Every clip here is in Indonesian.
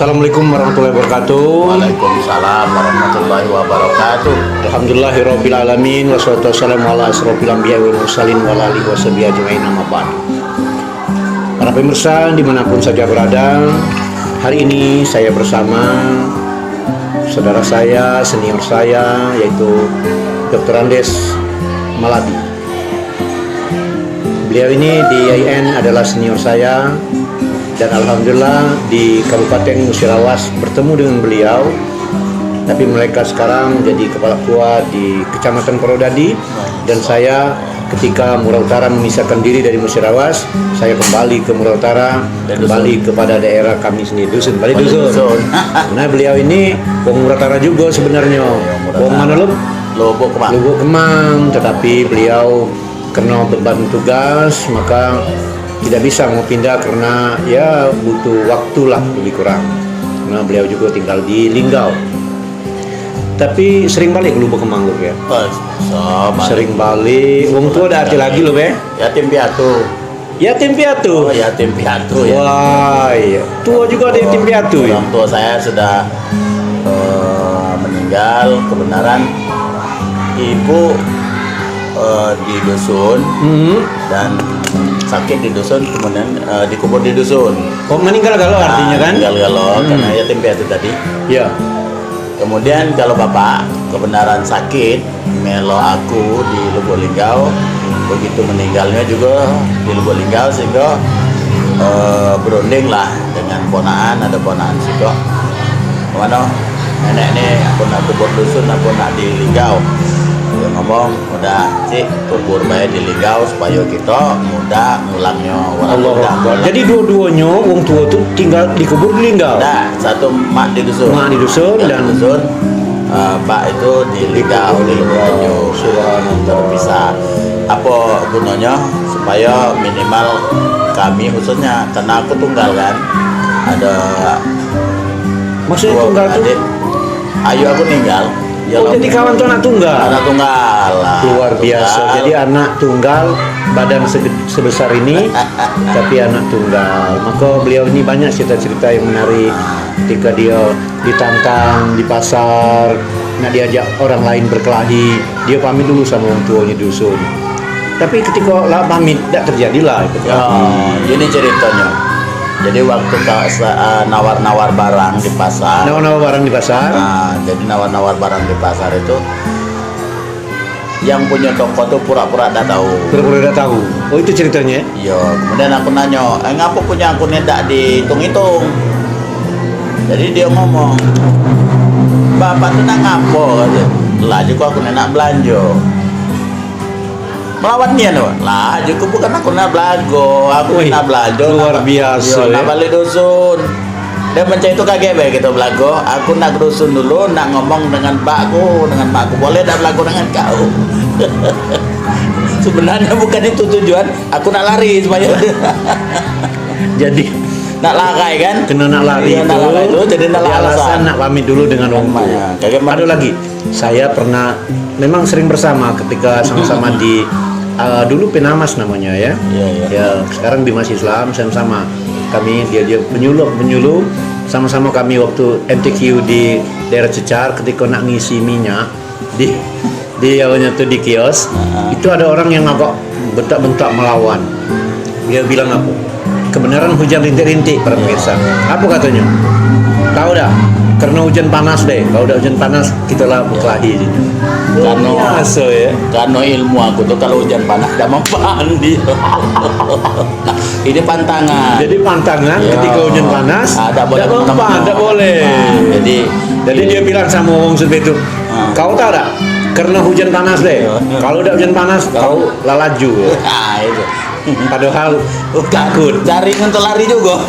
Assalamualaikum warahmatullahi wabarakatuh. Waalaikumsalam warahmatullahi wabarakatuh. Alhamdulillahirabbil alamin wassalatu wassalamu ala asrofil anbiya'i wal mursalin wa ala alihi washabihi ajmain amma ba'd. Para pemirsa dimanapun saja berada, hari ini saya bersama saudara saya, senior saya, yaitu Dr. Andes Maladi. Beliau ini di IAIN adalah senior saya, dan alhamdulillah di Kabupaten Musirawas bertemu dengan beliau. Tapi mereka sekarang jadi kepala keluarga di Kecamatan Purwodadi, dan saya ketika Mura Utara memisahkan diri dari Musirawas, saya kembali ke Mura Utara, kembali kepada daerah kami sendiri, dusun, balik dusun. Nah, beliau ini wong Mura Utara juga sebenarnya. Wong mana lu? Lubuk Kemang, tetapi beliau karena beban tugas maka tidak bisa mau pindah karena ya butuh waktu lah lebih kurang. Nah, beliau juga tinggal di Linggau. Tapi sering balik ke Lubuk Kemang lu ya. Sering balik. Wong tua ada hati lagi lo be. Yatim piatu. Yatim piatu. Oh, yatim piatu ya. Wah, iya. Tua juga ada yatim piatu ya. Orang tua saya sudah meninggal. Kebenaran ibu di dusun dan sakit di dusun, kemudian dikubur di dusun. Oh, meninggal galau artinya kan? Meninggal galau karena yatim piatu tadi. Ya. Kemudian kalau bapak kebenaran sakit, melo aku di Lubuk Linggau, begitu meninggalnya juga di Lubuk Linggau, sehingga berunding lah dengan ponaan, ada ponaan siko. Mana nenek ini aku nak kubur dusun, aku nak di Linggau. Dia ngomong, udah cik kubur bayi di Linggau supaya kita mudah ngulangnya. Jadi dua-duanya wong tua tuh tinggal dikubur di Linggau. Nah, satu mak di dusun. Mak di dusun dan dusun. Pak itu di Linggau di Lubuk terpisah. Apa gunanya? Supaya minimal kami khususnya, karena aku tunggal kan. Ada maksudnya tunggal tuh? Ayo aku ninggal. Oh, jadi kawan tuh anak tunggal. Anak tunggal. Luar biasa. Jadi anak tunggal, badan sebesar ini, tapi anak tunggal. Maka beliau ini banyak cerita-cerita yang menarik. Ketika dia ditantang di pasar, nak diajak orang lain berkelahi, dia pamit dulu sama orang tuanya dusun. Tapi ketika lah pamit, tidak terjadilah itu. Ini ceritanya. Jadi waktu nawar-nawar barang di pasar. Nawar-nawar barang di pasar. Jadi nawar-nawar barang di pasar itu, yang punya toko tuh pura-pura tidak tahu. Pura-pura tidak tahu. Oh, itu ceritanya? Iya. Kemudian aku nanya, ngapa punya aku tidak dihitung-hitung? Jadi dia ngomong, bapak tuh nak ngapo? Lah juga aku nak belanja. Melawan dia tuh lah, juga bukan aku nak belago, aku nak belanja. Luar biasa. Nak balik dusun. Dia mencari itu kaget baik gitu belago. Aku nak ke dusun dulu, nak ngomong dengan bakku, dengan makku. Boleh tak belago dengan kau? Sebenarnya bukan itu tujuan. Aku nak lari supaya. Jadi nak lari kan? Kena nak lari itu. Jadi nak alasan nak pamit dulu dengan orang tua. Ada lagi. Saya pernah memang sering bersama ketika sama-sama di dulu Penamas namanya ya. Ya, sekarang Bimas Islam sama-sama. Kami dia penyuluh sama-sama kami waktu MTQ di daerah Cecar ketika nak ngisi minyak di awalnya tuh di kios. Itu ada orang yang agak bentak-bentak melawan. Dia bilang apa? Kebenaran hujan rintik-rintik para pemirsa. Apa katanya? Tahu dah? Karena hujan panas deh. Kalau udah hujan panas kita lah berkelahi. Karena ya. Karena ilmu aku tuh kalau hujan panas tidak mau mandi. Ini pantangan. Jadi pantangan ketika hujan panas. Tidak boleh. Tidak boleh. Jadi dia bilang sama orang seperti itu. Kau tahu tak? Karena hujan panas deh. Kalau udah hujan panas, kau lalaju. Itu. Padahal takut. Cari untuk lari juga.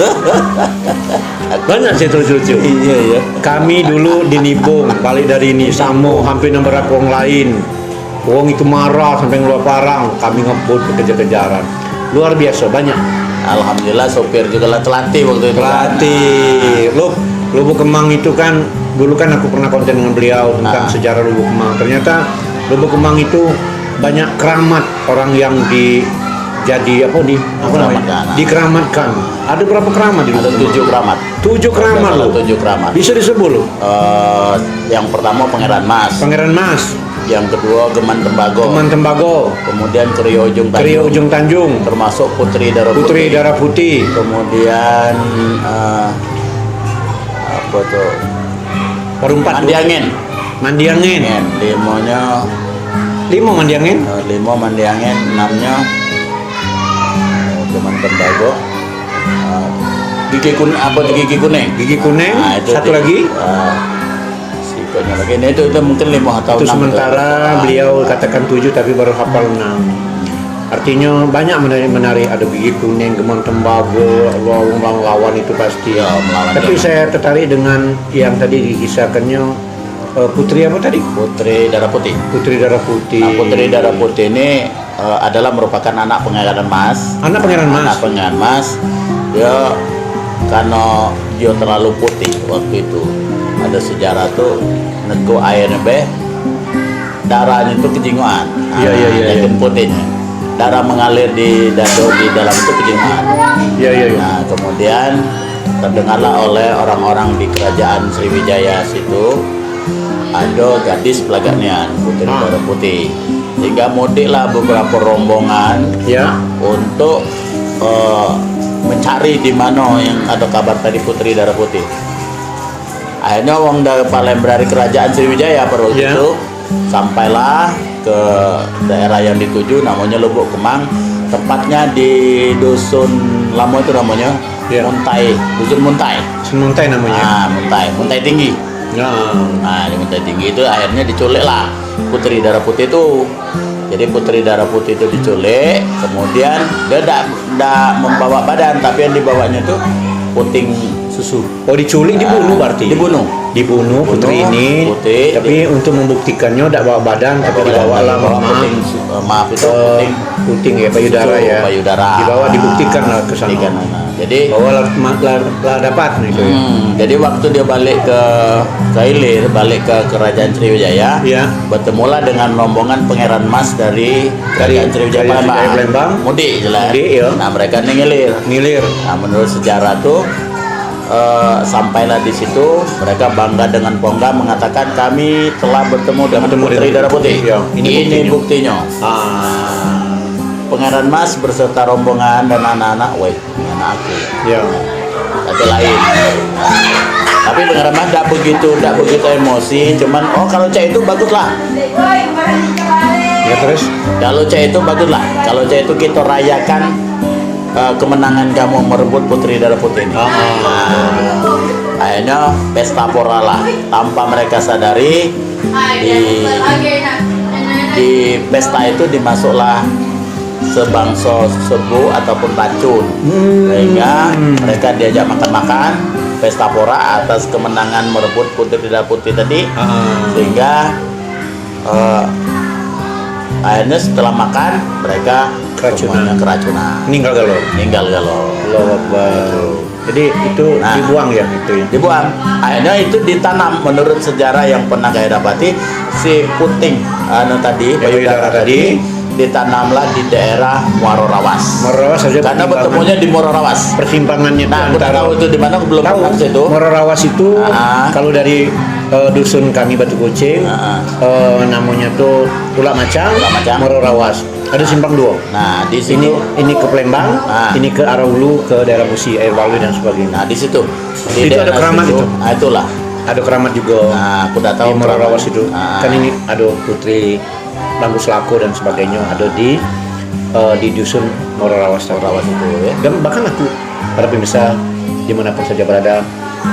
Banyak sih lucu-lucu. Iya. Kami dulu di Nibung, balik dari ini Samo, hampir nabrak orang lain. Orang itu marah sampai ngeluar parang. Kami ngebut kejar-kejaran. Luar biasa, banyak. Alhamdulillah sopir juga lah telatih waktu itu. Telatih. Lubuk Kemang itu kan dulu kan aku pernah konten dengan beliau tentang sejarah Lubuk Kemang. Ternyata Lubuk Kemang itu banyak keramat orang yang jadi apa namanya? Dikeramatkan. Ada berapa keramat di Ada 7 keramat. 7 keramat loh. 7 keramat. Bisa disebut loh. Yang pertama Pangeran Mas. Pangeran Mas, Yang kedua Geman Tembago. Teman Tembago, Kemudian Kerio Ujung Tanjung. Kerio Ujung Tanjung, Termasuk Putri Darah Putri Putih. Darah Putih, Kemudian apa tuh? Perumpat Mandi Angin. Mandi Angin, Limonya 5 Mandi Angin, 5 Mandi Angin, 6-nya Geman Tembago. Gigi kuning Gigi Kuning, Nah, itu satu lagi. Sikapnya lagi. Nah, itu mungkin 5 atau Itu 6. sementara beliau katakan 7 tapi baru hafal 6. Artinya banyak menarik. Ada Gigi Kuning, Geman Tembago, lawan itu pasti. Ya, melawan Tapi dia. saya tertarik dengan yang tadi dikisahkannya Putri apa tadi? Putri Darah Putih. Putri Darah Putih. Nah, Putri Darah Putih ini adalah merupakan anak Pangeran Mas. Anak Pangeran Mas. Anak Pangeran Mas. Dia karena dia terlalu putih waktu itu. Ada sejarah tuh nego airnya darahnya itu kejinguan. Iya. Jadi putihnya. Darah mengalir di dado di dalam itu kejinguan. Iya. Nah, kemudian terdengarlah oleh orang-orang di kerajaan Sriwijaya situ ada gadis pelagaknya Putri Darah Putih. Sehingga mudiklah beberapa rombongan Ya. untuk mencari di mana yang ada kabar tadi Putri Darah Putih. Akhirnya wong dari Palembang dari kerajaan Sriwijaya pada waktu Ya. itu sampailah ke daerah yang dituju namanya Lubuk Kemang, tepatnya di dusun lama itu namanya Ya. Muntai, dusun Muntai. Semuntai namanya. Muntai Tinggi. Ya. Nah, di Muntai Tinggi itu akhirnya diculik lah Putri Darah Putih itu. Jadi Putri Darah Putih itu diculik, kemudian dia tidak membawa badan, tapi yang dibawanya itu puting susu. Oh, diculik, dibunuh berarti. Dibunuh Putri ini. Putih, Tapi untuk membuktikannya tidak bawa badan, tapi dibawa lah puting, maaf itu puting puting ya, payudara susu, ya. payudara. Dibawa dibuktikan lah ke sana. Buktikan. Nah, jadi Bahwa lah dapat itu. jadi waktu dia balik ke Ilir, balik ke kerajaan Sriwijaya, Ya. bertemulah dengan rombongan Pangeran Mas dari kerajaan Sriwijaya Palembang. Mudik jelas. Mudik, ya. Nah, mereka ngilir. Ngilir. Nah, menurut sejarah tuh sampailah di situ, mereka bangga dengan bangga mengatakan kami telah bertemu dengan Putri Darah Putih. Ya, Ini buktinya. Pangeran Mas berserta rombongan dan anak-anak, woi, ini anak aku. Ya. Tapi lain. Tapi Pangeran Mas tidak begitu emosi, cuman kalau cek itu baguslah. Ya terus. Kalau cek itu baguslah. Kalau cek itu kita rayakan kemenangan kamu merebut Putri Darah Putih ini. Akhirnya pesta pora lah, tanpa mereka sadari di pesta itu dimasuklah sebangsa sebu ataupun racun, sehingga mereka diajak makan-makan pesta pora atas kemenangan merebut Putri Darah Putih tadi, sehingga akhirnya setelah makan mereka semuanya keracunan, Meninggal galau. Allah Akbar. Jadi itu dibuang ya itu ya. Dibuang. Akhirnya itu ditanam menurut sejarah yang pernah saya dapati, si puting tadi payudara tadi ditanamlah di daerah Muaro Rawas. Muaro Rawas saja Karena bertemunya di Muaro Rawas. Persimpangannya Nah, aku tahu itu di mana, aku belum tahu. pernah ke situ. Muaro Rawas itu kalau dari dusun kami Batu Kucing, namanya tuh Ulak Macang. Muaro Rawas. Ada simpang 2. Nah, di sini ini ke Palembang, ini ke arah hulu ke daerah Musi, Air Walu dan sebagainya. Nah, di situ. Itu ada keramat itu. Nah, itulah. Ada keramat juga. Nah, aku udah tahu Di Muaro Rawas itu. Nah. Kan ini ada Putri Lampu Selako dan sebagainya ada di dusun Muaro Rawas. Rawas itu ya. Dan bahkan aku para pemirsa dimanapun saja berada,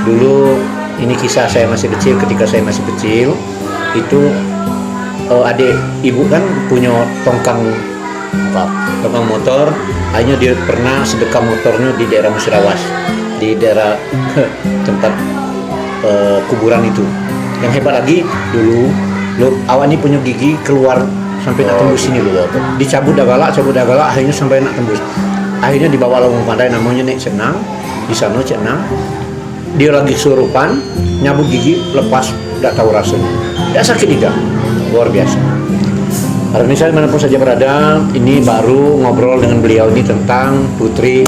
dulu ini kisah saya masih kecil. Ketika saya masih kecil itu adik ibu kan punya tongkang motor. Akhirnya dia pernah sedekah motornya di daerah Musirawas, di daerah tempat kuburan itu. Yang hebat lagi dulu awak ini punya gigi keluar sampai nak tembus sini loh. Dicabut dah galak, akhirnya sampai nak tembus. Akhirnya dibawa lawang pandai namanya Nek Senang. Di sana Cik Nang, dia lagi kesurupan, nyabut gigi lepas, tidak tahu rasanya. Tidak sakit tidak, luar biasa. Para pemirsa dimanapun saja berada, ini baru ngobrol dengan beliau ini tentang Putri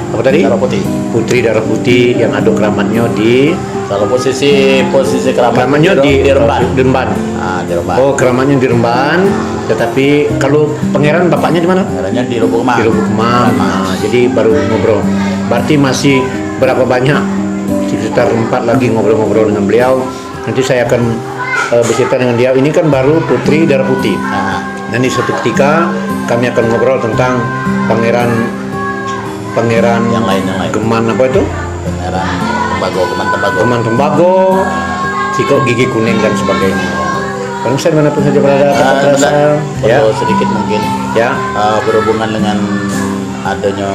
apa tadi? Darah Putih. Putri Darah Putih yang ada keramatnya di Kalau posisi keramatnya di Remban. di Remban. Ah, di Remban. Oh, keramatnya di Remban. Tetapi kalau pangeran bapaknya di mana? Caranya di Lubuk Kemang. Di Lubuk Kemang. Nah, jadi baru ngobrol. Berarti masih berapa banyak? Sekitar 4 lagi ngobrol-ngobrol dengan beliau. Nanti saya akan bercerita dengan dia. Ini kan baru Putri Darah Putih. Nah, Nanti suatu ketika kami akan ngobrol tentang pangeran yang lain. Geman apa itu? Pangeran Tembago, Tembago. Geman Tembago, Ciko Gigi Kuning dan sebagainya. Kalau saya dimanapun saja berada, tetap terasa ya. Perlu sedikit mungkin Ya, berhubungan dengan adanya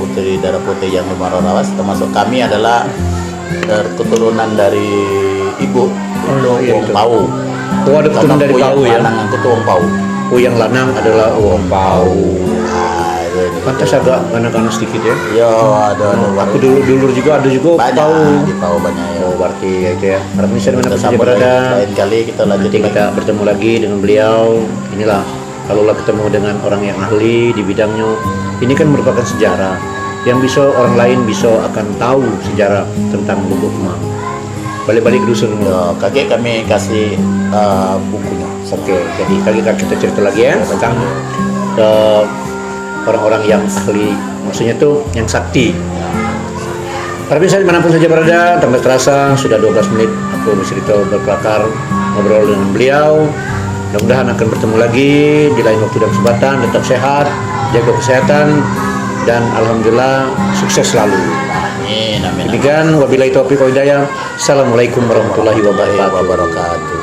Putri Darah Putih yang lumayan rawas, termasuk kami adalah keturunan dari ibu iya, Wong itu. Pau. Oh, ada keturunan dari Pau ya. Lanang aku tuh Wong Pau. Oh, yang lanang adalah Wong Pau. Nah, itu. Pantas agak anak-anak sedikit ya. Yo, ada Aku dulu juga ada juga banyak Pau. di Pau banyak ya. Oh, berarti ya itu ya. Para pemirsa Kita dimanapun saja sambut berada, lain kali kita lanjut nanti kita bertemu lagi dengan beliau. Inilah, kalaulah ketemu dengan orang yang ahli di bidangnya, ini kan merupakan sejarah yang bisa orang lain bisa akan tahu sejarah tentang Lubuk Kemang. Balik-balik dusun. Yo, kakek kami kasih bukunya. Oke, jadi kali kita cerita lagi ya tentang orang-orang yang ahli, maksudnya tuh yang sakti. Tapi saya dimanapun saja berada, tanpa terasa sudah 12 menit aku bercerita berkelakar ngobrol dengan beliau. Mudah-mudahan akan bertemu lagi di lain waktu dan kesempatan. Tetap sehat, jaga kesehatan, dan alhamdulillah sukses selalu. Amin. Demikian wabillahi taufiq wal hidayah. Assalamualaikum warahmatullahi wabarakatuh.